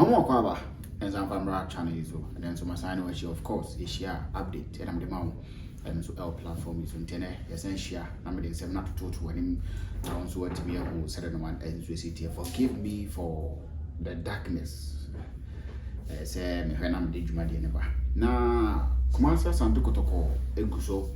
more kwaba and some camera channel is and then so my sign which of course is share update and I'm the mount and so our platform is on 10 essential number 7 up to 2 when him now so what to be a who said no one and so city forgive me for the darkness say me when I'm the juma de neba na Kumasa Santo Kotoko eguso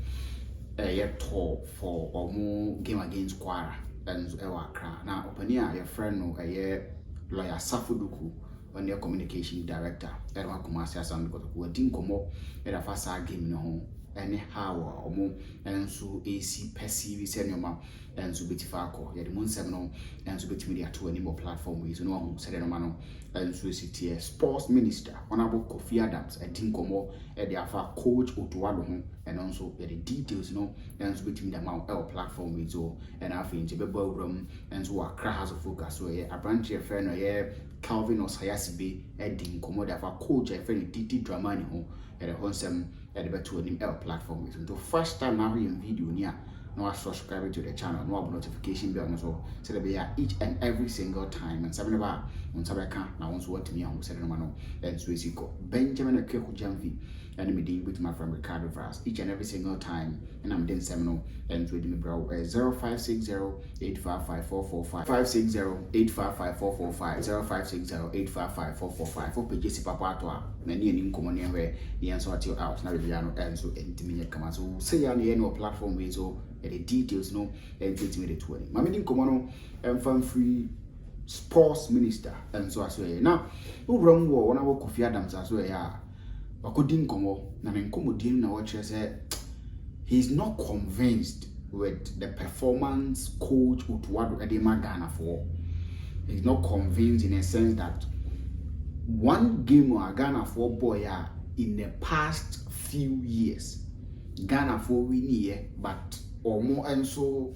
yet top for or more game against Kwara and Ewa Kra. Now, Opania, your friend, no, a year lawyer Safuduku, on their communication director, Edward Kumasi, and got a dinkomo, and a fast game no home, anyhow or more, and so AC Percy, Senoma, and so Bitifaco, yet the Moon 7 and so bit media to any more platform is no said no man, and so city sports minister, honorable Kofi Adams, a dinkomo, and the Alpha coach Otuado, and also the details, no, and so between the amount our platform is all, and I think the room, and so a crash of focus, so a branch of friend, or Calvin or Sayasibe, a dinkomo, the Alpha coach, a friend Didi Dramani home, and a wholesome at the better our platform is until first time now in video near. No, subscribe to the channel, no notification bell, so they be each and every single time. And seven about on Sabaka, now once what to me, I'm saying, no, and so is Benjamin a Keku Jamfi, and me deal with my friend Ricardo Vras each and every single time. And I'm then seminal and with me, bro, 0560-855-445, 560-855-445, 0560-855-445, for pages Papa, many in common where the answer to out, now we are not and so intimate come so say on the platform is so. The details no and 2020. My meeting common and fun free sports minister and so as well. Now, no wrong war when I work with Adams as well. Yeah, but couldn't come up. Now, in Comodian, now what said he's not convinced with the performance coach Utuado Edema Ghana for. He's not convinced in a sense that one game or Ghana for boy in the past few years, Ghana for win here, but or more and so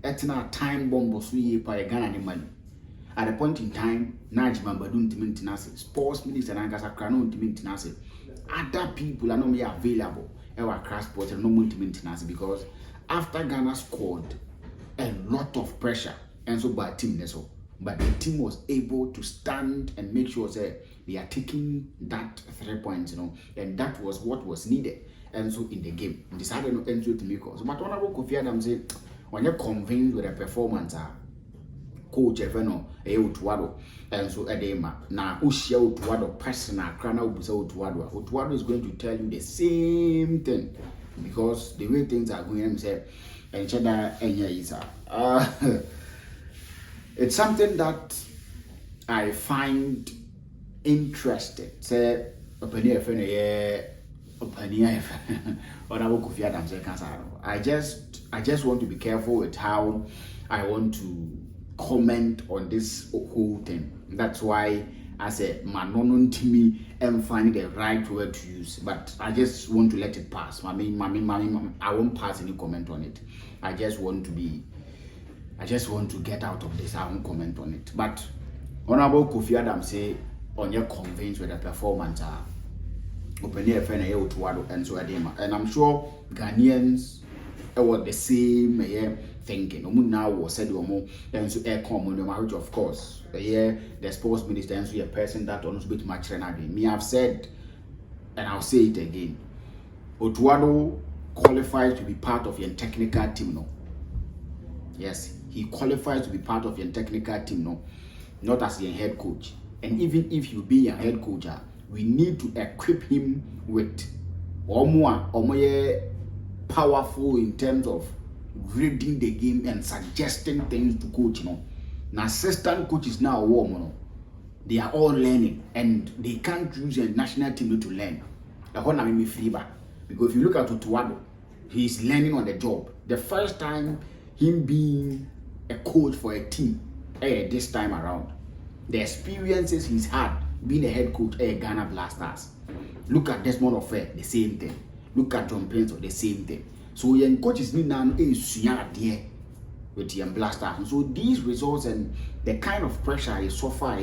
at a time bomb was we by Ghana money. At a point in time, Najma Badun Timintinasi, sports minister and Angasacrano Timintinasi. Other people are not available. Our crash sports and no Timintinasi because after Ghana scored a lot of pressure and so by team so. But the team was able to stand and make sure that they are taking that 3 points, and that was what was needed. And so in the game, decided not enter to make us. But when I Kofi Adams say, when you're convinced with the performance, coach Evano, Utuado, and so Edema, now Ushia Utuado, personal, Krana Utuado. Utuado is going to tell you the same thing because the way things are going, say, and Cheddar is it's something that I find interesting. Say, opinion, I just want to be careful with how I want to comment on this whole thing. That's why I said Manonon to me and find the right word to use. But I just want to let it pass. I won't pass any comment on it. I just want to get out of this. I won't comment on it. But Honorable Kofi Adams say on your convinced with the performance open air friend and so and I'm sure Ghanaians were the same thinking. Now was said and so air common marriage, of course. The sports minister and so a person that almost bit much me have said, and I'll say it again. Otuado qualifies to be part of your technical team, no. Yes, he qualifies to be part of your technical team, no, not as your head coach. And even if you be a head coach, we need to equip him with more powerful in terms of reading the game and suggesting things to coach. Now assistant coaches now they are all learning and they can't use a national team to learn. Because if you look at Utuado, he's learning on the job. The first time him being a coach for a team this time around, the experiences he's had being a head coach at Ghana Blackstars. Look at Desmond Offer, the same thing. Look at John Prince, the same thing. So young coaches need now there with the Blackstars. So these results and the kind of pressure you suffer,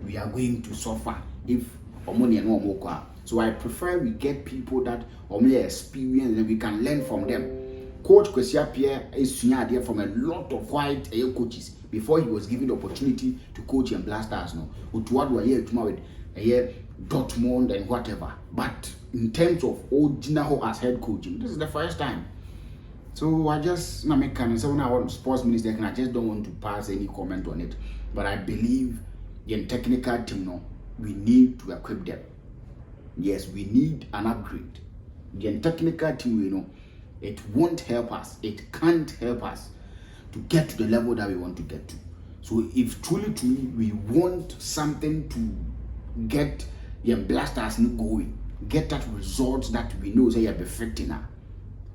we are going to suffer if Omoni and Omokwa. So I prefer we get people that only experience and we can learn from them. Coach Kwesia Pierre is there from a lot of white coaches. before he was given the opportunity to coach in Blackstars. No, Utuado a year with a year Dortmund and whatever. But in terms of Ojinaho as head coaching, this is the first time. So I just make someone I want sports minister, and I just don't want to pass any comment on it. But I believe the technical team, no, we need to equip them. Yes, we need an upgrade. The technical team, you know, it won't help us. It can't help us to get to the level that we want to get to. So if truly we want something to get the Blasters going, get that result that we know say you're perfecting now,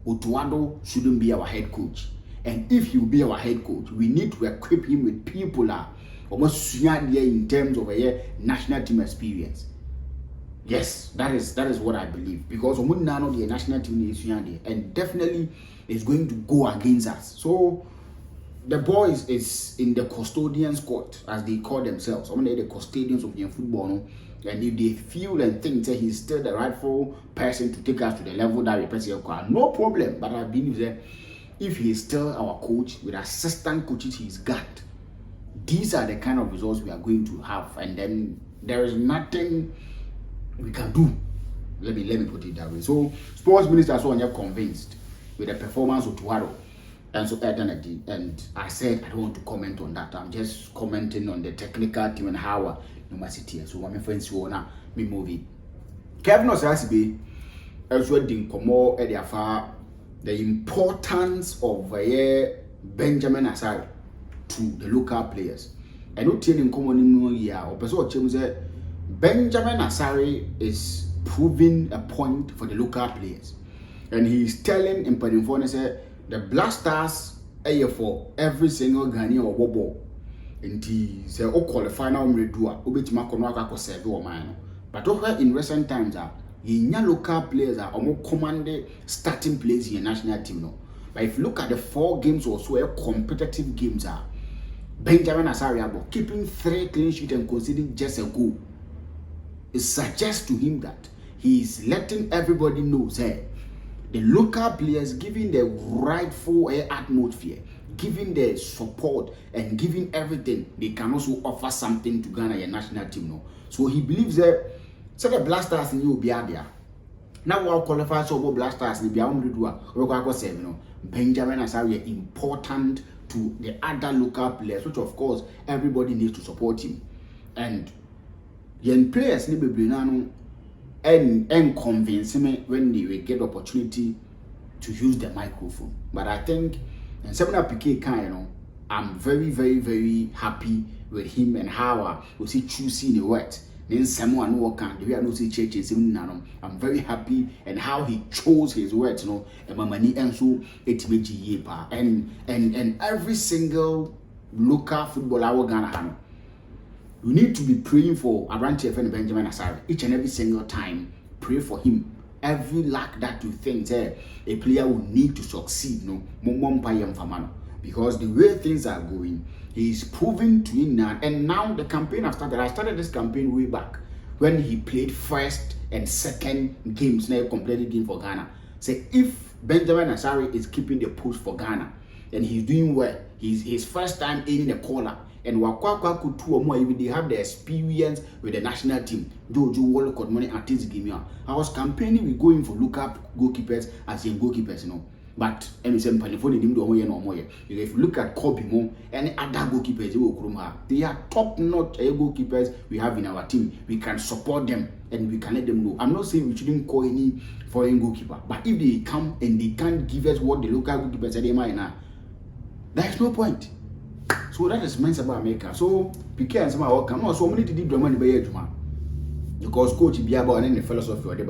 Otuado shouldn't be our head coach. And if he will be our head coach, we need to equip him with people almost in terms of a national team experience. Yes, that is what I believe. Because the national team is and definitely is going to go against us. So the boys is in the custodian squad, as they call themselves. They're the custodians of the football. No? And if they feel and think that he's still the rightful person to take us to the level that we person, no problem. But I believe that if he is still our coach with assistant coaches he's got, these are the kind of results we are going to have. And then there is nothing we can do. Let me put it that way. So sports minister so you're convinced with the performance of Tuaro and so identity. And I said I don't want to comment on that. I'm just commenting on the technical team and how no city. So my friends who wanna me movie. Kevin Osasibe also didn't come more at the importance of Benjamin Asari to the local players. And not telling common no year or person say Benjamin Asari is proving a point for the local players. And he's telling in Padinfone say the Blackstars for every single Ghanaian or Bobo. And he said, "Oh, qualify now, Medua, Obitima Konaka Kosevi or mine." But over in recent times, local players are more commanded starting players in the national team. No? But if you look at the 4 games or so, competitive games are Benjamin Asari keeping 3 clean sheets and conceding just a goal. It suggests to him that he is letting everybody know that the local players giving the rightful atmosphere, giving the support and giving everything, they can also offer something to Ghana a national team. No? So he believes that so the Blasters in UPDATE. Now we'll qualify so Blasters in the Benjamin Asari important to the other local players, which of course everybody needs to support him. And young players need to be and convince me when they will get the opportunity to use the microphone. But I think and Semina PK can, I'm very, very, very happy with him and how we see choosing the words. Then someone who can the way I know see churches. I'm very happy and how he chose his words, and my money and so and every single local footballer Ghana. You need to be praying for Abranche and Benjamin Asari each and every single time. Pray for him. Every lack that you think a player will need to succeed, because the way things are going, he is proving to him now. And now the campaign has started. I started this campaign way back when he played first and second games, now completed game for Ghana. Say if Benjamin Asari is keeping the post for Ghana and he's doing well, he's his first time in the corner. And Wakwakwa could 2 or more if they have the experience with the national team. Jojo World Cup money at this game. I was campaigning with going for look up goalkeepers as young goalkeepers, But if you look at Kobimo and other goalkeepers, they are top-notch goalkeepers we have in our team. We can support them and we can let them know. I'm not saying we shouldn't call any foreign goalkeeper, but if they come and they can't give us what the local goalkeepers say they might now, there's no point. So that is meant about America. So PK and some of our so many did the money by Juma. Because coach Biaba and the philosophy or the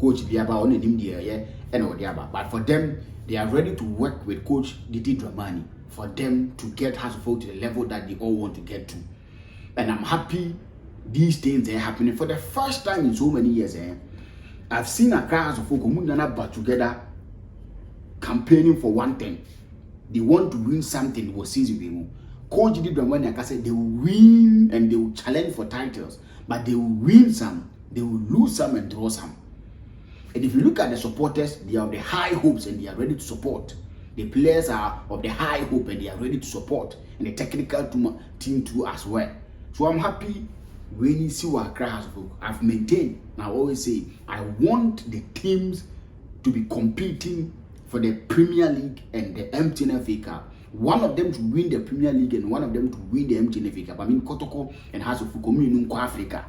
coach Biaba on the and or the other. But for them, they are ready to work with coach Didi Dramani for them to get Hasselhoff to the level that they all want to get to. And I'm happy these things are happening for the first time in so many years. I've seen a crowd of folk but together campaigning for one thing. They want to win something was season. Coach Didi Dramani, like I said, they will win and they will challenge for titles, but they will win some, they will lose some and draw some. And if you look at the supporters, they have the high hopes and they are ready to support. The players are of the high hope and they are ready to support, and the technical team too as well. So I'm happy when you see what Accra has. I've maintained, and I always say, I want the teams to be competing for the Premier League and the MTN FA Cup. One of them to win the Premier League and one of them to win the MTN FA Cup. I mean, Kotoko and House of Fukomi in Africa.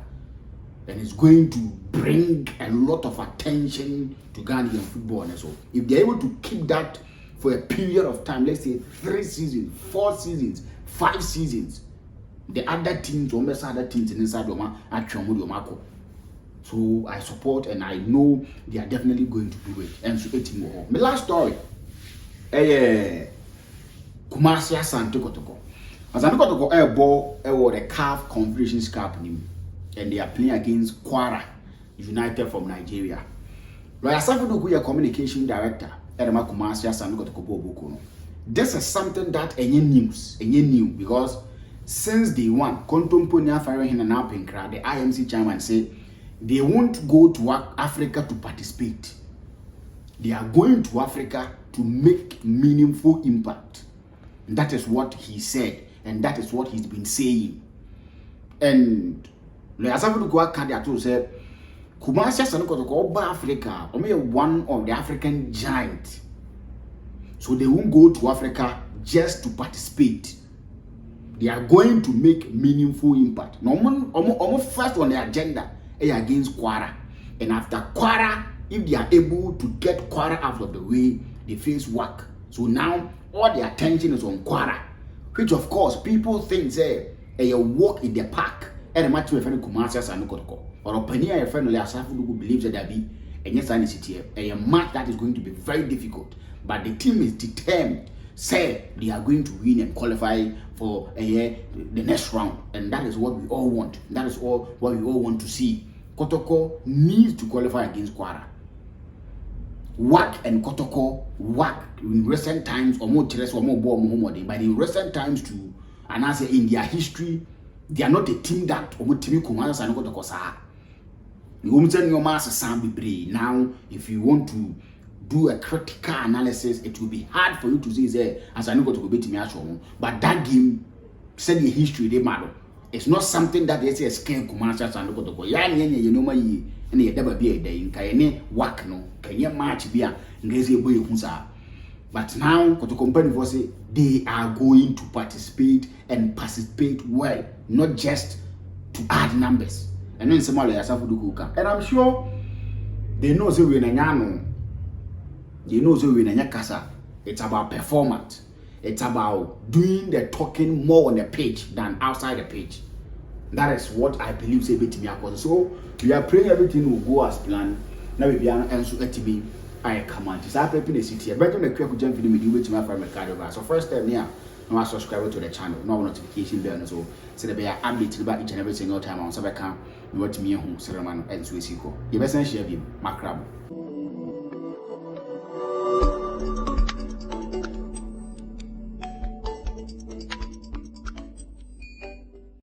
And it's going to bring a lot of attention to Ghanaian football. And so, if they're able to keep that for a period of time, let's say 3 seasons, 4 seasons, 5 seasons, the other teams, almost other teams inside Roma, actually, so I support and I know they are definitely going to do it. And so, my last story, Kumasi Asante Kotoko. Asante Kotoko ball the CAF Confederations Cup and they are playing against Kwara United from Nigeria. Lawyer Safudu, your communication director, Edema Kumasi Asante Kotoko Bokuno. This is something that any new because since day one, Kontomponia Firehin and Alpinkra, the IMC chairman said they won't go to Africa to participate. They are going to Africa to make meaningful impact. And that is what he said, and that is what he's been saying. And as I would go out to say, Kumasi Sanoko Africa, only one of the African giants. So they won't go to Africa just to participate. They are going to make meaningful impact. Almost first on the agenda against Kwara. And after Kwara, if they are able to get Kwara out of the way, they face work. So now all the attention is on Kwara, which of course people think say a walk in the park. And a match with Kumasi and Kotoko. Or opinion a friend who believes that there be a match that is going to be very difficult. But the team is determined, say they are going to win and qualify for the next round. And that is what we all want. That is all what we all want to see. Kotoko needs to qualify against Kwara. WAC and Kotoko, WAC in recent times, or more Teres or more Muhammad, but in recent times too, and I say in their history, they are not a team that or team Kumasi and Kotoko sa. You won't tell your master Sam be now. If you want to do a critical analysis, it will be hard for you to say say as I know to beat me actually. But that game said the history they matter. It's not something that they say scare Kumasi and Kotoko. You know my and you never be a day in Kayane work no can you match be a boy but now to company for say they are going to participate and participate well, not just to add numbers. And then some other and I'm sure they know so we no they know so we kasa. It's about performance. It's about doing the talking more on the page than outside the page. That is what I believe say bit me across. So we are praying everything will go as planned. Now we are answer me I command. It's our people in the city. I better make quick jump video with my friend Mercado. So first time here, no subscribe to the channel, no notification bell so the be update about each and every single time on Sabaka. We want me home ceremony and Swissiko. You best share him, Macrab.